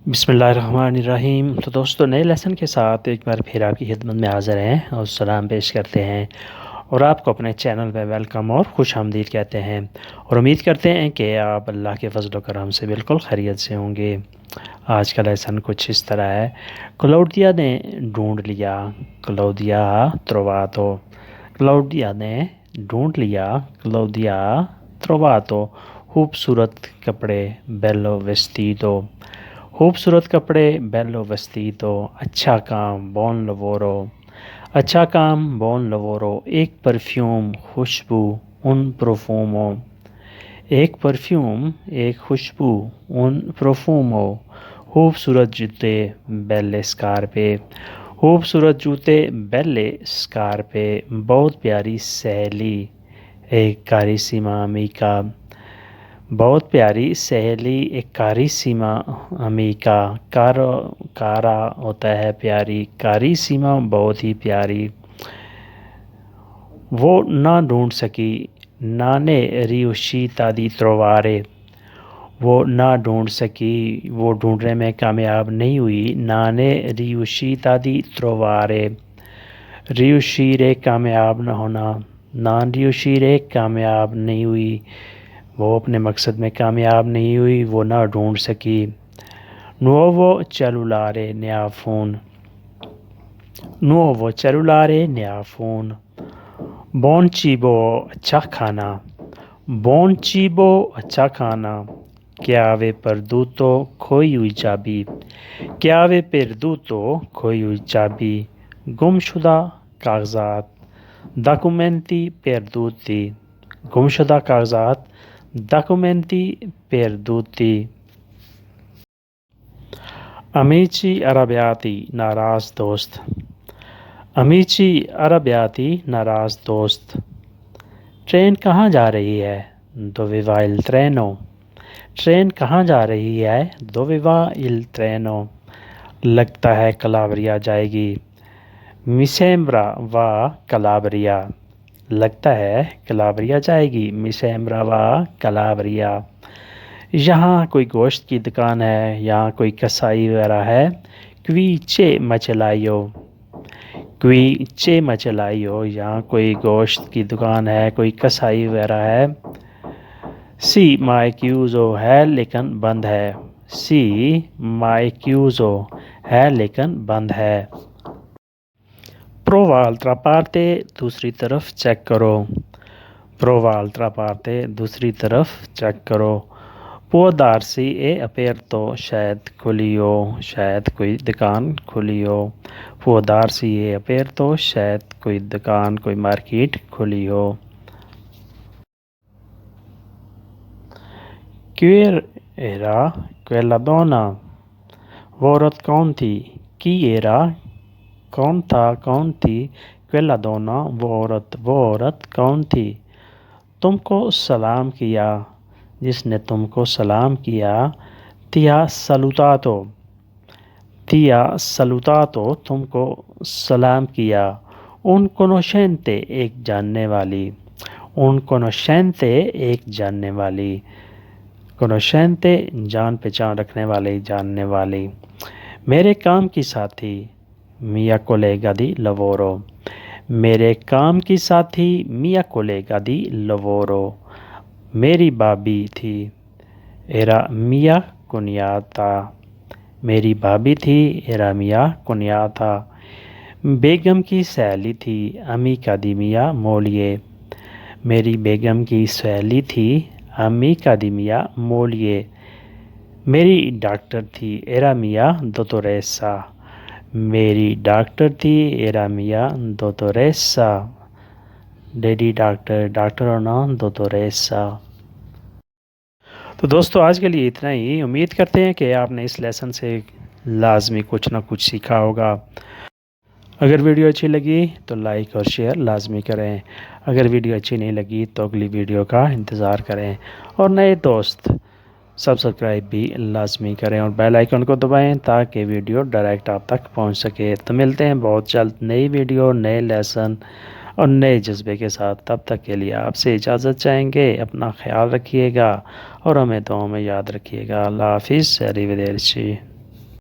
बिस्मिल्लाहिर्रहमानिर्रहीम। तो दोस्तों, नए लेसन के साथ एक बार फिर आपकी खिदमत में हाज़िर हैं और सलाम पेश करते हैं और आपको अपने चैनल पे वेलकम और खुश आमदीद कहते हैं और उम्मीद करते हैं कि आप अल्लाह के फजल करम से बिल्कुल खैरियत से होंगे। आज का लेसन कुछ इस तरह है। क्लौडिया ने ढूंढ लिया, क्लौदिया ट्रोवातो। क्लौडिया ने ढूंढ लिया, क्लौदिया ट्रोवातो। खूबसूरत कपड़े, बेलो वेस्टीदो। खूबसूरत कपड़े, बेलो वेस्टीदो। अच्छा काम, बॉन लवोरो। अच्छा काम, बॉन लवोरो। एक परफ्यूम, खुशबू, उन प्रोफूमो। एक परफ्यूम, एक खुशबू, उन प्रोफूमो। खूबसूरत जूते, बेले स्कारपे। खूबसूरत जूते, बेले स्कारपे। बहुत प्यारी सहेली, एक कारिसिमा अमीका। बहुत प्यारी सहेली, एक कारिसिमा अमीका। कारा होता है प्यारी, कारिसिमा बहुत ही प्यारी। वो ना ढूंढ सकी, नाने रियुशीता दी त्रोवारे। वो ना ढूंढ सकी, वो ढूंढने में कामयाब नहीं हुई। नाने रियुशीता दी त्रोवारे। रियुशीरे कामयाब न होना, नान रियुशीरे कामयाब नहीं हुई। वो अपने मकसद में कामयाब नहीं हुई, वो ना ढूंढ सकी। नुओवो चेलुलारे, नया फ़ोन। नुओवो चेलुलारे, नया फ़ोन। बॉन चीबो, अच्छा खाना। बॉन चीबो, अच्छा खाना। क्या वे परदूतो, खोई हुई चाबी। क्या वे परदूतो, खोई हुई चाबी। गुमशुदा कागजात, डॉक्यूमेंटी परदूती। गुमशुदा कागजात, डॉक्यूमेंटी परदूती। अमीची अरबियाती, नाराज़ दोस्त। अमीची अरबियाती, नाराज़ दोस्त। ट्रेन कहाँ जा रही है? दोवे va il treno। ट्रेन कहाँ जा रही है? दोवे va il treno। लगता है कलाबरिया जाएगी। मिसेम्ब्रा वा कलाबरिया। लगता है कलाबरिया जाएगी। मिसेम्ब्रा वा कलाबरिया। यहाँ कोई गोश्त की दुकान है, यहाँ कोई कसाई वगैरह है। क्वीचे मचलाइयो। क्वीचे मचलाइयो, यहाँ कोई गोश्त की दुकान है, कोई कसाई वगैरह है। सी माइक्यूज़ो, है लेकिन बंद है। सी माइक्यूज़ो, है लेकिन बंद है। प्रोवा अल्ट्रा पार्टे, दूसरी तरफ चेक करो। प्रोवा अल्ट्रा पार्टे, दूसरी तरफ चेक करो। पोदारसी ए अपेरतो, शायद खुली हो, शायद कोई दुकान खुली हो। पोदारसी ए अपेरतो, शायद कोई दुकान, कोई मार्केट खुली हो। क्वेर एरा क्वेला दोना। वो औरत कौन थी? की एरा, कौन था, कौन थी। क्वेला दोना, वो औरत कौन थी। तुमको सलाम किया, जिसने तुमको सलाम किया। तिया सलूतातो। तिया सलूतातो, तुमको सलाम किया। उन कोनोशेंते, एक जानने वाली। उन कोनोशेंते, एक जानने वाली। कोनोशेंते, जान पहचान रखने वाले, जानने वाली। मेरे काम की साथी, मिया कोलेगा दी लवोरो। मेरे काम की साथी, मिया कोलेगा दी लवोरो। मेरी भाभी थी, एरा मिया कुनियाता। मेरी भाभी थी, एरा मिया कुनियाता। बेगम की सहेली थी, अमी का दी मिया मोलिए। मेरी बेगम की सहेली थी, अमी का दी मिया मोलिए। मेरी डॉक्टर थी, एरा मिया दोतोरेसा। मेरी डॉक्टर थी, एरा मिया दोतोरेसा। लेडी डॉक्टर, डॉक्टर होना दोतोरेसा। तो दोस्तों, आज के लिए इतना ही। उम्मीद करते हैं कि आपने इस लेसन से लाजमी कुछ ना कुछ सीखा होगा। अगर वीडियो अच्छी लगी तो लाइक और शेयर लाजमी करें। अगर वीडियो अच्छी नहीं लगी तो अगली वीडियो का इंतज़ार करें और नए दोस्त सब्सक्राइब भी लाजमी करें और बेल आइकन को दबाएं ताकि वीडियो डायरेक्ट आप तक पहुंच सके। तो मिलते हैं बहुत जल्द नई वीडियो, नए लेसन और नए जज्बे के साथ। तब तक के लिए आपसे इजाज़त चाहेंगे। अपना ख्याल रखिएगा और हमें दुआओं में याद रखिएगा। अल्लाह हाफिज़। अरिवदेर्ची।